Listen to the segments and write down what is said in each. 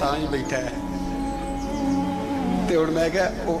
ਤਾਂ ਹੀ ਬੈਠਾ ਹੈ। ਤੇ ਹੁਣ ਮੈਂ ਕਿਹਾ ਉਹ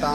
ਤਾਂ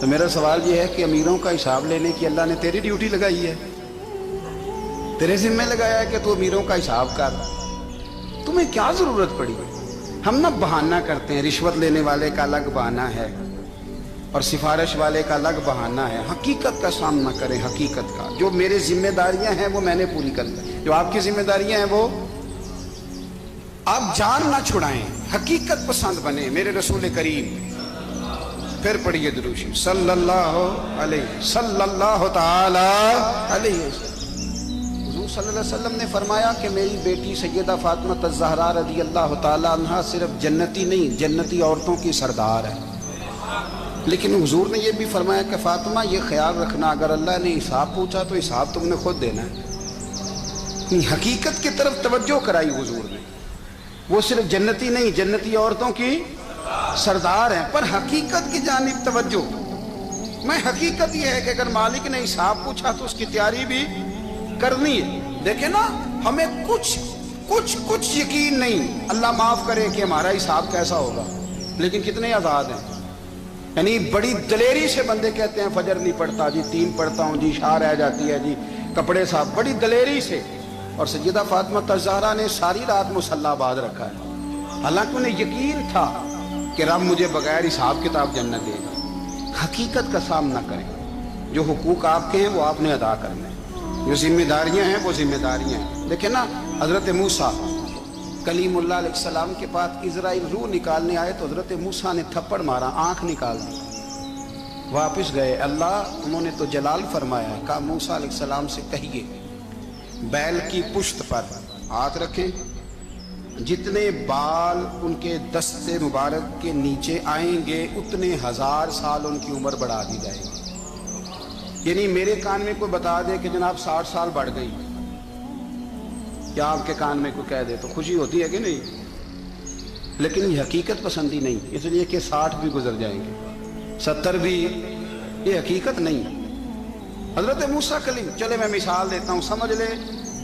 تو میرا سوال یہ ہے کہ امیروں کا حساب لینے کی اللہ نے تیری ڈیوٹی لگائی ہے، تیرے ذمہ لگایا ہے کہ تو امیروں کا حساب کر، تمہیں کیا ضرورت پڑی؟ ہم نہ بہانہ کرتے ہیں، رشوت لینے والے کا الگ بہانہ ہے اور سفارش والے کا الگ بہانہ ہے۔ حقیقت کا سامنا کریں، حقیقت کا۔ جو میرے ذمہ داریاں ہیں وہ میں نے پوری کرنا ہے، جو آپ کی ذمہ داریاں ہیں وہ آپ جان نہ چھڑائیں، حقیقت پسند بنیں۔ میرے رسول کریم، پھر پڑھیے درود شریف صلی اللہ تعالی علیہ وسلم۔ حضور صلی اللہ علیہ وسلم نے فرمایا کہ میری بیٹی سیدہ فاطمہ الزہرا رضی اللہ تعالی عنہا صرف جنتی نہیں، جنتی عورتوں کی سردار ہے۔ لیکن حضور نے یہ بھی فرمایا کہ فاطمہ یہ خیال رکھنا، اگر اللہ نے حساب پوچھا تو حساب تم نے خود دینا ہے۔ حقیقت کی طرف توجہ کرائی حضور نے، وہ صرف جنتی نہیں، جنتی عورتوں کی سردار ہیں، پر حقیقت کی جانب توجہ۔ میں حقیقت یہ ہے کہ اگر مالک نے حساب پوچھا تو اس کی تیاری بھی کرنی ہے۔ دیکھیں نا، ہمیں کچھ یقین نہیں، اللہ معاف کرے کہ ہمارا حساب کیسا ہوگا، لیکن کتنے آزاد ہیں۔ یعنی بڑی دلیری سے بندے کہتے ہیں فجر نہیں پڑھتا جی، 3 پڑھتا ہوں جی، شاہ رہ جاتی ہے جی، کپڑے صاحب، بڑی دلیری سے۔ اور سیدہ فاطمہ الزہرا نے ساری رات مصلی باز رکھا ہے، حالانکہ انہیں یقین تھا کہ رب مجھے بغیر حساب کتاب جنت دے گا۔ حقیقت کا سامنا کریں، جو حقوق آپ کے ہیں وہ آپ نے ادا کرنے ہیں، جو ذمہ داریاں ہیں وہ ذمہ داریاں ہیں۔ دیکھیں نا، حضرت موسیٰ کلیم اللہ علیہ السلام کے پاس اسرائیل روح نکالنے آئے تو حضرت موسیٰ نے تھپڑ مارا، آنکھ نکال دی، واپس گئے۔ اللہ انہوں نے تو جلال فرمایا، کہا موسیٰ علیہ السلام سے کہیے بیل کی پشت پر ہاتھ رکھیں، جتنے بال ان کے دست مبارک کے نیچے آئیں گے اتنے 1000 سال ان کی عمر بڑھا دی جائے گی۔ یعنی میرے کان میں کوئی بتا دے کہ جناب 60 سال بڑھ گئی، یا آپ کے کان میں کوئی کہہ دے تو خوشی ہوتی ہے کہ نہیں؟ لیکن یہ حقیقت پسندی نہیں، اس لیے کہ 60 بھی گزر جائیں گے، 70 بھی، یہ حقیقت نہیں۔ حضرت موسیٰ کلیم، چلے میں مثال دیتا ہوں، سمجھ لے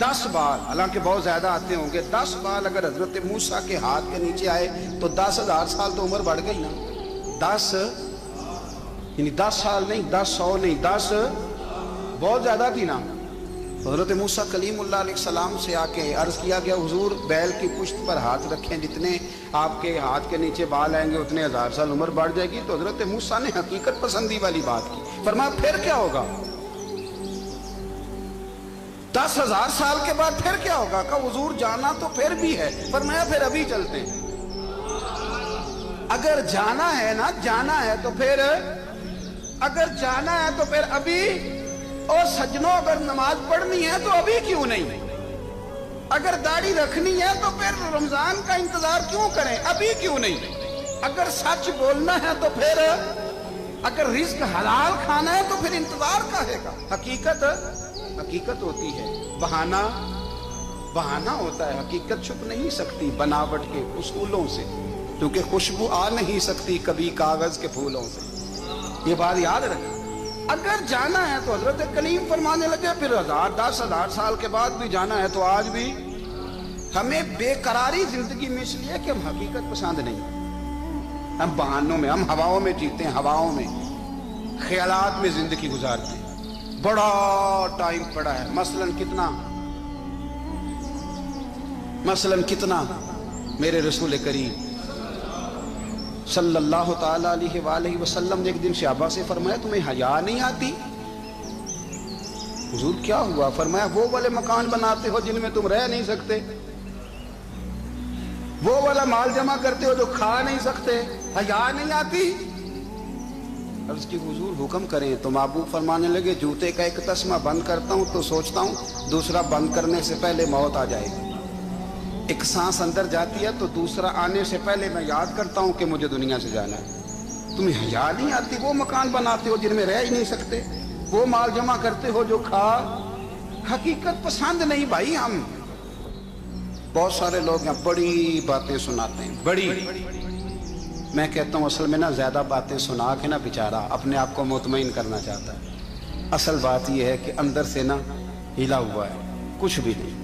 10 بال، حالانکہ بہت زیادہ آتے ہوں گے، 10 بال اگر حضرت موسیٰ کے ہاتھ کے نیچے آئے تو 10,000 سال تو عمر بڑھ گئی نا۔ 10 یعنی 10 سال نہیں، 10 100 نہیں، 10 بہت زیادہ تھی نا۔ حضرت موسیٰ کلیم اللہ علیہ السلام سے آ کے عرض کیا گیا، حضور بیل کی پشت پر ہاتھ رکھیں، جتنے آپ کے ہاتھ کے نیچے بال آئیں گے اتنے 1000 سال عمر بڑھ جائے گی۔ تو حضرت موسیٰ نے حقیقت پسندی والی بات کی، فرمایا پھر کیا ہوگا؟ 10,000 سال کے بعد پھر کیا ہوگا؟ کہا حضور جانا تو پھر بھی ہے، فرمایا پھر ابھی چلتے ہیں۔ اگر جانا ہے نا، جانا ہے تو پھر، اگر جانا ہے تو پھر ابھی۔ اور سجنوں، اگر نماز پڑھنی ہے تو ابھی کیوں نہیں؟ اگر داڑھی رکھنی ہے تو پھر رمضان کا انتظار کیوں کریں، ابھی کیوں نہیں؟ اگر سچ بولنا ہے تو پھر، اگر رزق حلال کھانا ہے تو پھر انتظار کاہے کا؟ حقیقت ہوتی ہے، بہانہ ہوتا ہے، حقیقت چھپ نہیں سکتی بناوٹ کے اصولوں سے، کیونکہ خوشبو آ نہیں سکتی کبھی کاغذ کے پھولوں سے۔ یہ بات یاد رکھیں۔ اگر جانا ہے تو حضرت کلیم فرمانے لگے پھر 10,000 سال کے بعد بھی جانا ہے تو آج بھی۔ ہمیں بے قراری زندگی میں اس لیے کہ ہم حقیقت پسند نہیں، ہم بہانوں میں، ہم ہواؤں میں جیتے ہیں، ہواؤں میں، خیالات میں زندگی گزارتے ہیں۔ بڑا ٹائم پڑا ہے، مثلاً کتنا میرے رسول کریم صلی اللہ تعالی علیہ وآلہ وسلم نے ایک دن صحابہ سے فرمایا تمہیں حیا نہیں آتی؟ حضور کیا ہوا؟ فرمایا وہ والے مکان بناتے ہو جن میں تم رہ نہیں سکتے، وہ والا مال جمع کرتے ہو جو کھا نہیں سکتے، حیا نہیں آتی؟ عرض کی حضور حکم کریں تو محبوب فرمانے لگے جوتے کا ایک تسمہ بند کرتا ہوں تو سوچتا ہوں دوسرا بند کرنے سے پہلے موت آ جائے گی، ایک سانس اندر جاتی ہے تو دوسرا آنے سے پہلے میں یاد کرتا ہوں کہ مجھے دنیا سے جانا ہے۔ تمہیں حیا نہیں آتی؟ وہ مکان بناتے ہو جن میں رہ ہی نہیں سکتے، وہ مال جمع کرتے ہو جو کھا، حقیقت پسند نہیں بھائی۔ ہم بہت سارے لوگ یہاں بڑی باتیں سناتے ہیں، بڑی، میں کہتا ہوں اصل میں نا زیادہ باتیں سنا کے نا بیچارہ اپنے آپ کو مطمئن کرنا چاہتا ہے، اصل بات یہ ہے کہ اندر سے نا ہلا ہوا ہے، کچھ بھی نہیں،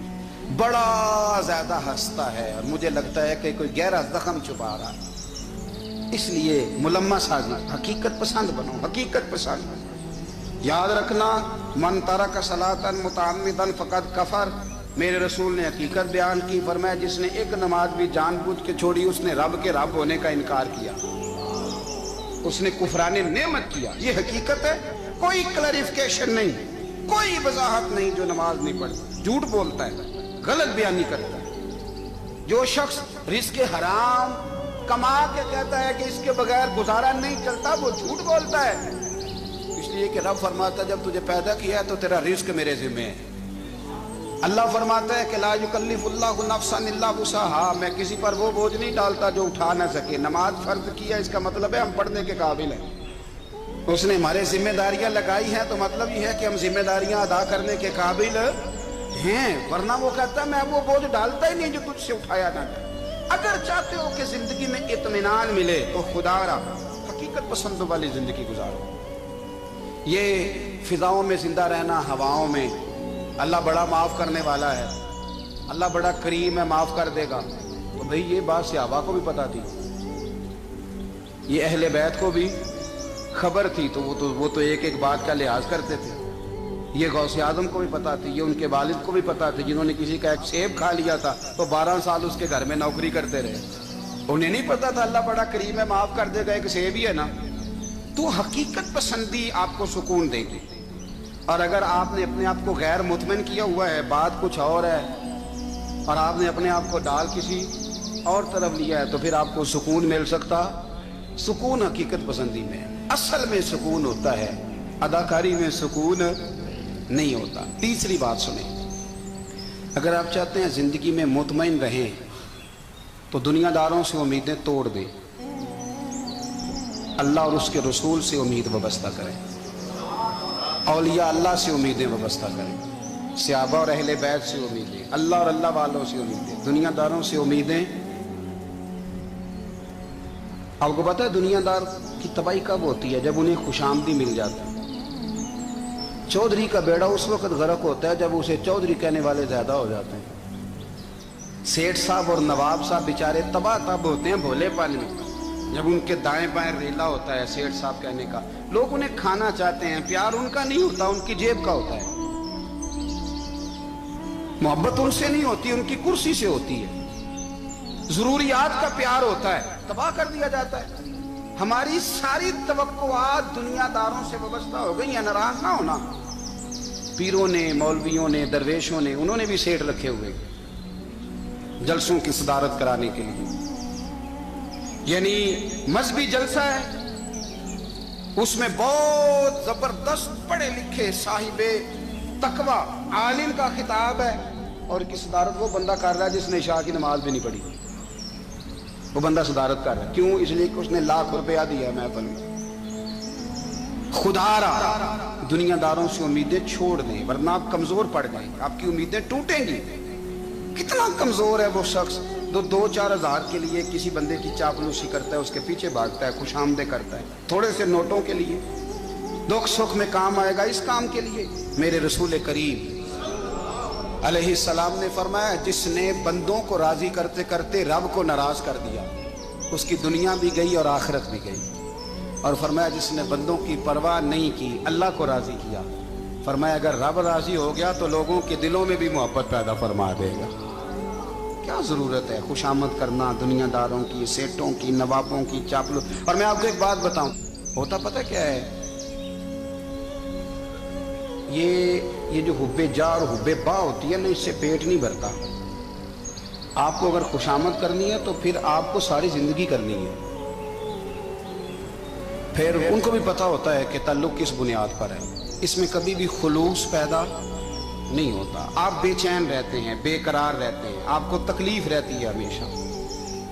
بڑا زیادہ ہنستا ہے اور مجھے لگتا ہے کہ کوئی گہرا زخم چھپا رہا ہے۔ اس لیے ملمہ سازی، حقیقت پسند بنو، حقیقت پسند۔ یاد رکھنا، من ترک صلاۃ متعمدا فقد کفر، میرے رسول نے حقیقت بیان کی، فرمایا جس نے ایک نماز بھی جان بوجھ کے چھوڑی اس نے رب کے رب ہونے کا انکار کیا، اس نے کفران نعمت کیا۔ یہ حقیقت ہے، کوئی کلیریفیکیشن نہیں، کوئی وضاحت نہیں۔ جو نماز نہیں پڑھتا جھوٹ بولتا ہے، غلط بیانی کرتا ہے۔ جو شخص رزق حرام کما کے کہتا ہے کہ اس کے بغیر گزارا نہیں چلتا، وہ جھوٹ بولتا ہے۔ اس لیے کہ رب فرماتا ہے جب تجھے پیدا کیا ہے تو تیرا رزق میرے ذمہ ہے۔ اللہ فرماتا ہے کہ لا یکلف اللہ نفسا الا وسعها، میں کسی پر وہ بوجھ نہیں ڈالتا جو اٹھا نہ سکے۔ نماز فرض کیا، اس کا مطلب ہے ہم پڑھنے کے قابل ہیں۔ اس نے ہمارے ذمہ داریاں لگائی ہیں تو مطلب یہ ہے کہ ہم ذمہ داریاں ادا کرنے کے قابل ہیں، ورنہ وہ کہتا ہے میں وہ بوجھ ڈالتا ہی نہیں جو تجھ سے اٹھایا نہ جائے۔ اگر چاہتے ہو کہ زندگی میں اطمینان ملے تو خدا را حقیقت پسندوں والی زندگی گزارو۔ یہ فضاؤں میں زندہ رہنا، ہواؤں میں، اللہ بڑا معاف کرنے والا ہے، اللہ بڑا کریم ہے، معاف کر دے گا، تو بھئی یہ بات صحابہ کو بھی پتا تھی، یہ اہل بیت کو بھی خبر تھی، تو وہ تو ایک ایک بات کا لحاظ کرتے تھے۔ یہ غوث اعظم کو بھی پتا تھی، یہ ان کے والد کو بھی پتا تھی، جنہوں نے کسی کا ایک سیب کھا لیا تھا تو 12 سال اس کے گھر میں نوکری کرتے رہے۔ انہیں نہیں پتا تھا اللہ بڑا کریم ہے، معاف کر دے گا، ایک سیب ہی ہے نا۔ تو حقیقت پسندی آپ کو سکون دے گی، اور اگر آپ نے اپنے آپ کو غیر مطمئن کیا ہوا ہے، بات کچھ اور ہے، اور آپ نے اپنے آپ کو ڈال کسی اور طرف لیا ہے، تو پھر آپ کو سکون مل سکتا؟ سکون حقیقت پسندی میں، اصل میں سکون ہوتا ہے، اداکاری میں سکون نہیں ہوتا۔ تیسری بات سنیں، اگر آپ چاہتے ہیں زندگی میں مطمئن رہیں تو دنیا داروں سے امیدیں توڑ دیں، اللہ اور اس کے رسول سے امید وابستہ کریں، اولیاء اللہ سے امیدیں وابستہ کریں، صحابہ اور اہل بیت سے امیدیں، اللہ اور اللہ والوں سے امیدیں، دنیا داروں سے امیدیں۔ آپ کو پتہ ہے دنیا دار کی تباہی کب ہوتی ہے؟ جب انہیں خوشامدی مل جاتا ہے۔ چودھری کا بیڑا اس وقت غرق ہوتا ہے جب اسے چودھری کہنے والے زیادہ ہو جاتے ہیں۔ سیٹھ صاحب اور نواب صاحب بیچارے تباہ تب ہوتے ہیں بھولے پن میں، جب ان کے دائیں بائیں ریلا ہوتا ہے سیٹھ صاحب کہنے کا، لوگ انہیں کھانا چاہتے ہیں، پیار ان کا نہیں ہوتا، ان کی جیب کا ہوتا ہے، محبت ان سے نہیں ہوتی، ان کی کرسی سے ہوتی ہے، ضروریات کا پیار ہوتا ہے، تباہ کر دیا جاتا ہے۔ ہماری ساری توقعات دنیا داروں سے وابستہ ہو گئی ہیں، ناراض نہ ہونا۔ پیروں نے، مولویوں نے، درویشوں نے، انہوں نے بھی سیٹ رکھے ہوئے جلسوں کی صدارت کرانے کے لیے، یعنی مذہبی جلسہ ہے، اس میں بہت زبردست پڑھے لکھے صاحب تقوی عالم کا خطاب ہے، اور کی صدارت وہ بندہ کر رہا ہے جس نے عشاء کی نماز بھی نہیں پڑھی، وہ بندہ صدارت کر رہا ہے۔ کیوں؟ اس لیے کہ اس نے لاکھ روپیہ دیا ہے محفل میں۔ خدا را دنیا داروں سے امیدیں چھوڑ دیں، ورنہ آپ کمزور پڑ جائیں، آپ کی امیدیں ٹوٹیں گی۔ کتنا کمزور ہے وہ شخص جو 2-4 ہزار کے لیے کسی بندے کی چاپلوسی کرتا ہے، اس کے پیچھے بھاگتا ہے، خوش آمدیں کرتا ہے، تھوڑے سے نوٹوں کے لیے، دکھ سکھ میں کام آئے گا اس کام کے لیے۔ میرے رسول کریم علیہ السلام نے فرمایا جس نے بندوں کو راضی کرتے کرتے رب کو ناراض کر دیا، اس کی دنیا بھی گئی اور آخرت بھی گئی، اور فرمایا جس نے بندوں کی پرواہ نہیں کی اللہ کو راضی کیا، فرمایا اگر رب راضی ہو گیا تو لوگوں کے دلوں میں بھی محبت پیدا فرما دے گا۔ کیا ضرورت ہے خوش آمد کرنا دنیا داروں کی، سیٹوں کی، نوابوں کی، چاپلو۔ اور میں آپ کو ایک بات بتاؤں، ہوتا پتہ کیا ہے، یہ جو حب جا اور حب با ہوتی ہے نا، اس سے پیٹ نہیں بھرتا۔ آپ کو اگر خوشامد کرنی ہے تو پھر آپ کو ساری زندگی کرنی ہے۔ پھر ان کو بھی پتہ ہوتا ہے کہ تعلق کس بنیاد پر ہے، اس میں کبھی بھی خلوص پیدا نہیں ہوتا۔ آپ بے چین رہتے ہیں، بے قرار رہتے ہیں، آپ کو تکلیف رہتی ہے ہمیشہ۔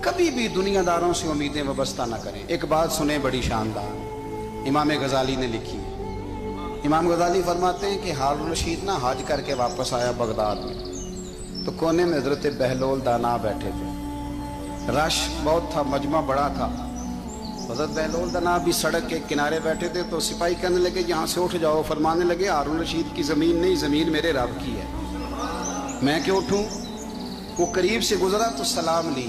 کبھی بھی دنیا داروں سے امیدیں وابستہ نہ کریں۔ ایک بات سنیں بڑی شاندار، امام غزالی نے لکھی ہے۔ امام غزالی فرماتے ہیں کہ ہارون الرشید نہ حج کر کے واپس آیا بغداد میں، تو کونے میں حضرت بہلول دانا بیٹھے تھے، رش بہت تھا، مجمع بڑا تھا۔ حضرت بہلول دانا بھی سڑک کے کنارے بیٹھے تھے، تو سپاہی کہنے لگے یہاں سے اٹھ جاؤ، فرمانے لگے ہارون الرشید کی زمین نہیں، زمین میرے رب کی ہے، میں کیوں اٹھوں؟ وہ قریب سے گزرا تو سلام لی،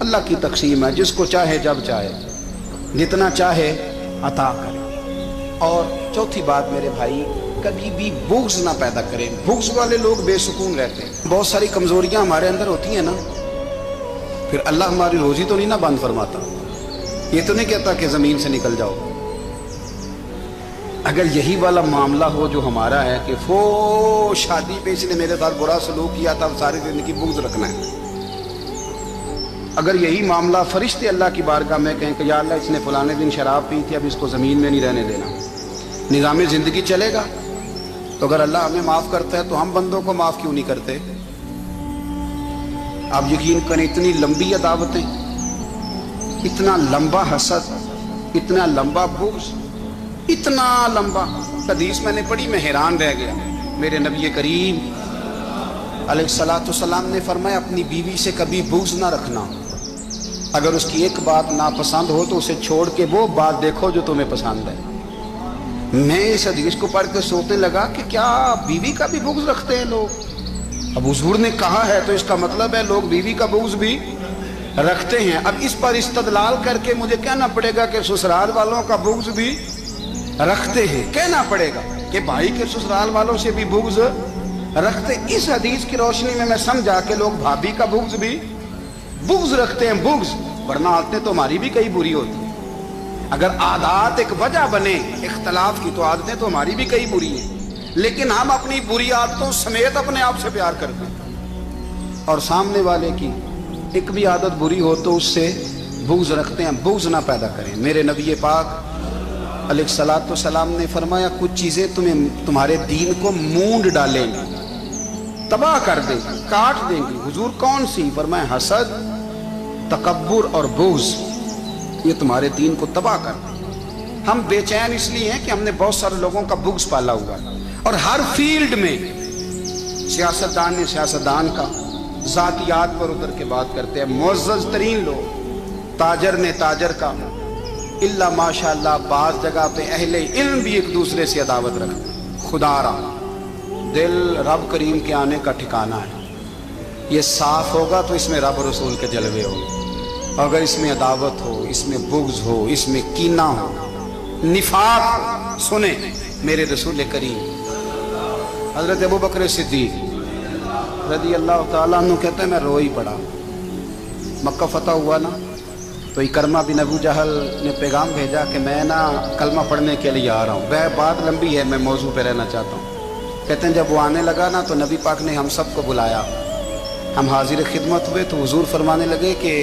اللہ کی تقسیم ہے، جس کو چاہے جب چاہے جتنا چاہے عطا کرے۔ اور چوتھی بات میرے بھائی، کبھی بھی بغض نہ پیدا کریں۔ بغض والے لوگ بے سکون رہتے ہیں۔ بہت ساری کمزوریاں ہمارے اندر ہوتی ہیں نا، پھر اللہ ہماری روزی تو نہیں نہ بند فرماتا، یہ تو نہیں کہتا کہ زمین سے نکل جاؤ۔ اگر یہی والا معاملہ ہو جو ہمارا ہے کہ شادی پہ اس نے میرے ساتھ برا سلوک کیا تھا، اب ساری زندگی بغض رکھنا ہے۔ اگر یہی معاملہ فرشتے اللہ کی بارگاہ میں کہیں کہ یا اللہ اس نے فلانے دن شراب پی تھی، اب اس کو زمین میں نہیں رہنے دینا، نظام زندگی چلے گا؟ تو اگر اللہ ہمیں معاف کرتا ہے تو ہم بندوں کو معاف کیوں نہیں کرتے؟ آپ یقین کریں، اتنی لمبی عداوتیں، اتنا لمبا حسد، اتنا لمبا بغض، اتنا لمبا۔ حدیث میں نے پڑھی، میں حیران رہ گیا۔ میرے نبی کریم علیہ الصلوۃ والسلام نے فرمایا اپنی بیوی سے کبھی بغض نہ رکھنا، اگر اس کی ایک بات ناپسند ہو تو اسے چھوڑ کے وہ بات دیکھو جو تمہیں پسند ہے۔ میں اس حدیث کو پڑھ کے سوچنے لگا کہ کیا بیوی کا بھی بغض رکھتے ہیں لوگ؟ اب حضور نے کہا ہے تو اس کا مطلب ہے لوگ بیوی کا بغض بھی رکھتے ہیں۔ اب اس پر استدلال کر کے مجھے کہنا پڑے گا کہ سسرال والوں کا بغض بھی رکھتے ہیں، کہنا پڑے گا کہ بھائی کے سسرال والوں سے بھی بغض رکھتے۔ اس حدیث کی روشنی میں سمجھا کہ لوگ بھابھی کا بغض بھی رکھتے ہیں، بغض، ورنہ عادتیں تو ہماری بھی کئی بری ہوتی ہیں۔ اگر عادات ایک وجہ بنے اختلاف کی تو عادتیں تو ہماری بھی کئی بری ہیں، لیکن ہم اپنی بری عادتوں سمیت اپنے آپ سے پیار کرتے ہیں، اور سامنے والے کی ایک بھی عادت بری ہو تو اس سے بغض رکھتے ہیں۔ بغض نہ پیدا کریں۔ میرے نبی پاک علیہ الصلوۃ والسلام نے فرمایا کچھ چیزیں تمہارے دین کو مونڈ ڈالیں گی، تباہ کر دیں گی، کاٹ دیں گی۔ حضور کون سی؟ فرمایا حسد، تکبر اور بغض، یہ تمہارے دین کو تباہ کر دیں۔ ہم بے چین اس لیے ہیں کہ ہم نے بہت سارے لوگوں کا بغض پالا ہوا ہے، اور ہر فیلڈ میں سیاستدان نے سیاستدان کا، ذاتیات پر اتر کے بات کرتے ہیں، معزز ترین لوگ، تاجر نے تاجر کا، اللہ ماشاء اللہ بعض جگہ پہ اہل علم بھی ایک دوسرے سے عداوت رکھتے ہیں۔ خدا را دل رب کریم کے آنے کا ٹھکانہ ہے، یہ صاف ہوگا تو اس میں رب رسول کے جلوے ہوں، اگر اس میں عداوت ہو، اس میں بغض ہو، اس میں کینہ ہو، نفاق، سنیں میرے رسول کریم حضرت ابو بکر صدیق رضی اللہ تعالیٰ عنہ کہتے ہیں میں رو ہی پڑا۔ مکہ فتح ہوا نا تو اکرمہ بن ابو جہل نے پیغام بھیجا کہ میں نا کلمہ پڑھنے کے لیے آ رہا ہوں۔ وہ بات لمبی ہے، میں موضوع پہ رہنا چاہتا ہوں۔ کہتے ہیں جب وہ آنے لگا نا تو نبی پاک نے ہم سب کو بلایا، ہم حاضر خدمت ہوئے تو حضور فرمانے لگے کہ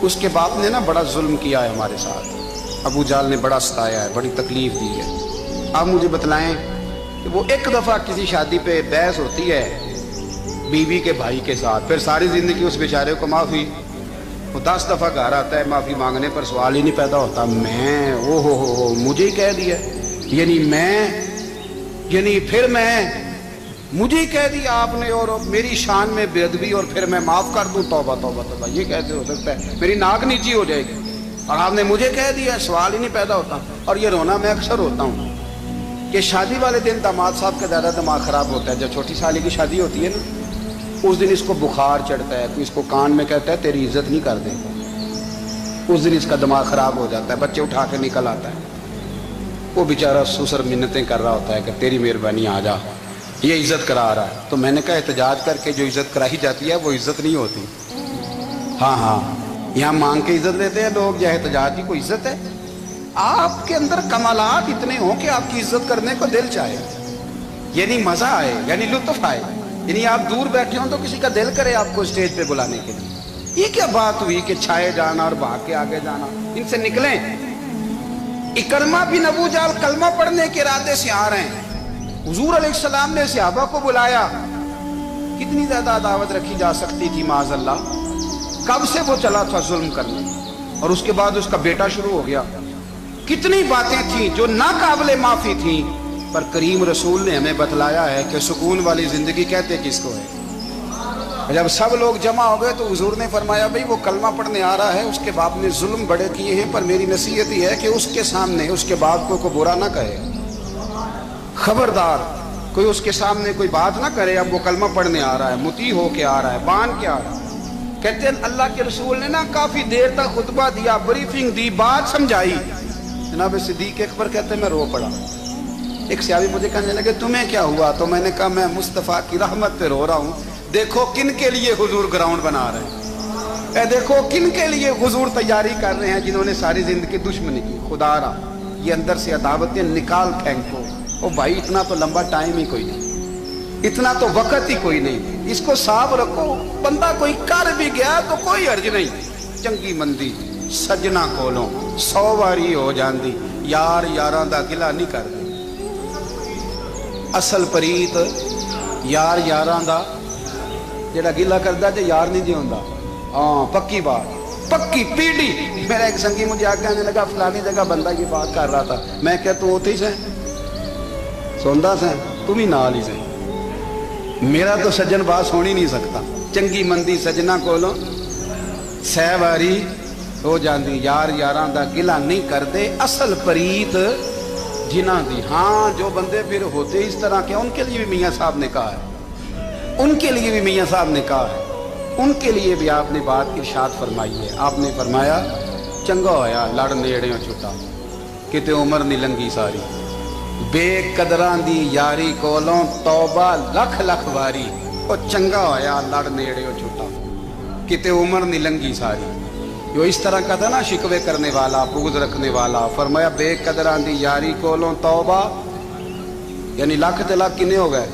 اس کے باپ نے نا بڑا ظلم کیا ہے ہمارے ساتھ، ابو جہل نے بڑا ستایا ہے، بڑی تکلیف دی ہے۔ آپ مجھے بتلائیں کہ وہ ایک دفعہ کسی شادی پہ بحث ہوتی ہے بیوی کے بھائی کے ساتھ، پھر ساری زندگی اس بیچارے کو معافی، وہ 10 دفعہ گھر آتا ہے معافی مانگنے پر سوال ہی نہیں پیدا ہوتا، میں او ہو مجھے ہی کہہ دیا، مجھے ہی کہہ دیا آپ نے، اور میری شان میں بے ادبی، اور پھر میں معاف کر دوں؟ توبہ توبہ توبہ، یہ کیسے ہو سکتا ہے؟ میری ناک نیچی ہو جائے گی، اور آپ نے مجھے کہہ دیا، سوال ہی نہیں پیدا ہوتا۔ اور یہ رونا میں اکثر ہوتا ہوں کہ شادی والے دن داماد صاحب کا زیادہ دماغ خراب ہوتا ہے۔ جب چھوٹی سالی کی شادی ہوتی ہے نا، اس دن اس کو بخار چڑھتا ہے، کوئی اس کو کان میں کہتا ہے تیری عزت نہیں کر دے گا، اس دن اس کا دماغ خراب ہو جاتا ہے، بچے اٹھا کے نکل آتا ہے، وہ بیچارہ سسر منتیں کر رہا ہوتا ہے کہ تیری مہربانی آ جا، یہ عزت کرا رہا ہے۔ تو میں نے کہا احتجاج کر کے جو عزت کرائی جاتی ہے وہ عزت نہیں ہوتی۔ ہاں یہاں مانگ کے عزت لیتے ہیں لوگ، یا احتجاج کی کوئی عزت ہے؟ آپ کے اندر کمالات اتنے ہوں کہ آپ کی عزت کرنے کو دل چاہے، یعنی مزہ آئے، یعنی لطف آئے، یعنی آپ دور بیٹھے ہوں تو کسی کا دل کرے آپ کو اسٹیج پہ بلانے کے لیے۔ یہ کیا بات ہوئی کہ چھائے جانا اور بھاگ کے آگے جانا؟ ان سے نکلیں۔ اکرمہ بن ابو جہل کلمہ پڑھنے کے ارادے سے آ رہے ہیں، حضور علیہ السلام نے صحابہ کو بلایا، کتنی زیادہ عداوت رکھی جا سکتی تھی معاذ اللہ؟ کب سے وہ چلا تھا ظلم کرنے، اور اس کے بعد اس کا بیٹا شروع ہو گیا۔ کتنی باتیں تھیں جو ناقابل معافی تھیں، پر کریم رسول نے ہمیں بتلایا ہے کہ سکون والی زندگی کہتے کس کو ہے۔ جب سب لوگ جمع ہو گئے تو حضور نے فرمایا بھئی وہ کلمہ پڑھنے آ رہا ہے، اس کے باپ نے ظلم بڑے کیے ہیں، پر میری نصیحت یہ ہے کہ اس کے سامنے اس کے باپ کو برا نہ کہے، خبردار کوئی اس کے سامنے کوئی بات نہ کرے۔ اب وہ کلمہ پڑھنے آ رہا ہے، مطیع ہو کے آ رہا ہے، بان کے آ رہا ہے، کہتے ہیں اللہ کے رسول نے نا کافی دیر تک خطبہ دیا، بریفنگ دی، بات سمجھائی. جناب صدیق اکبر کہتے ہیں میں رو پڑا. ایک صحابی مجھے کہنے لگے تمہیں کیا ہوا؟ تو میں نے کہا میں مصطفیٰ کی رحمت پہ رو رہا ہوں. دیکھو کن کے لیے حضور گراؤنڈ بنا رہے ہیں، اے دیکھو کن کے لیے حضور تیاری کر رہے ہیں، جنہوں نے ساری زندگی دشمنی کی. خدا را یہ اندر سے عداوتیں نکال پھینکو. او بھائی اتنا تو لمبا ٹائم ہی کوئی نہیں، اتنا تو وقت ہی کوئی نہیں، اس کو صاف رکھو. بندہ کوئی کر بھی گیا تو کوئی حرج نہیں. چنگی مندی سجنا کولوں 100 واری ہو جاندی، یار یاراں دا گلا نہیں کردے. اصل پریت یار یاراں دا جڑا گلا کردا تے یار نہیں جی ہوندا. ہاں پکی بات، پکی پیڑی. میرا ایک سنگی مجھے آ کہنے لگا فلانی جگہ بندہ یہ بات کر رہا تھا. میں کہ تو اوتھے ہی سے سوندا سے تم ہی نال ہی سے. میرا تو سجن باس ہو ہی نہیں سکتا. چنگی مندی سجنا کولوں 100 واری ہو جاندی، یار یاراں دا گلا نہیں کردے. اصل پریت جنہاں دی. ہاں جو بندے پھر ہوتے اس طرح کے ان کے لیے بھی میاں صاحب نے کہا ہے، ان کے لیے بھی میاں صاحب نے کہا ہے، ان کے لیے بھی آپ نے بات ارشاد فرمائی ہے. آپ نے فرمایا چنگا ہویا لڑ نیڑیوں چھٹا کتے عمر نہیں لنگی ساری. بے قدراں دی یاری کولوں توبہ لکھ لکھ واری. او چنگا ہویا لڑ نیڑیوں چھٹا کتے عمر نہیں لنگی ساری. جو اس طرح کا تھا نا شکوے کرنے والا، بغض رکھنے والا، فرمایا بے قدراں دی یاری کولوں توبہ، یعنی لاکھ تے لاکھ کنے ہو گئے،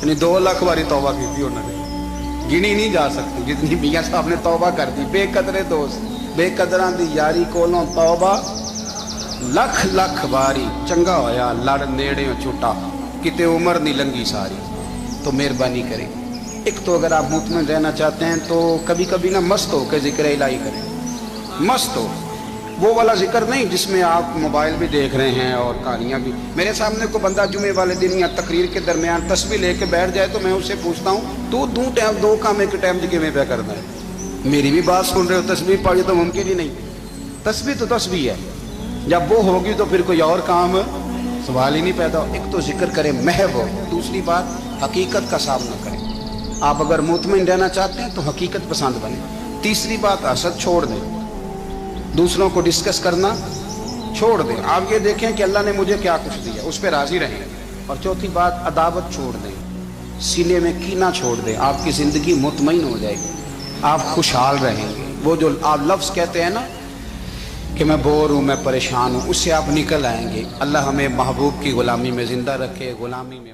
یعنی 2 لاکھ واری توبہ کی تھی انہوں نے، گنی نہیں جا سکتی جتنی میاں صاحب نے توبہ کر دی. بے قدرے دوست بے قدراں دی یاری کولوں توبہ لکھ لکھ واری. چنگا ہویا لڑ نیڑیوں چھٹا کتے عمر نہیں لنگی ساری. تو مہربانی کریں، ایک تو اگر آپ مطمئن رہنا چاہتے ہیں تو کبھی کبھی نا مست ہو کے ذکر الہی کریں. مست ہو، وہ والا ذکر نہیں جس میں آپ موبائل بھی دیکھ رہے ہیں اور کہانیاں بھی. میرے سامنے کو بندہ جمعے والے دن یا تقریر کے درمیان تسبیح لے کے بیٹھ جائے تو میں اس سے پوچھتا ہوں تو دو کام ایک ٹائم جگہ میں پہ کرنا ہے. میری بھی بات سن رہے ہو، تسبیح پڑھی تو ممکن ہی نہیں. تسبیح تو تسبیح ہے، جب وہ ہوگی تو پھر کوئی اور کام سوال ہی نہیں پیدا ہو. ایک تو ذکر کریں محو ہو، دوسری بات حقیقت کا سامنا کریں. آپ اگر مطمئن رہنا چاہتے ہیں تو حقیقت پسند بنیں. تیسری بات حسد چھوڑ دیں، دوسروں کو ڈسکس کرنا چھوڑ دیں. آپ یہ دیکھیں کہ اللہ نے مجھے کیا کچھ دیا، اس پہ راضی رہیں. اور چوتھی بات عداوت چھوڑ دیں، سینے میں کینہ چھوڑ دیں. آپ کی زندگی مطمئن ہو جائے گی، آپ خوشحال رہیں گے. وہ جو آپ لفظ کہتے ہیں نا کہ میں بور ہوں، میں پریشان ہوں، اس سے آپ نکل آئیں گے. اللہ ہمیں محبوب کی غلامی میں زندہ رکھے، غلامی میں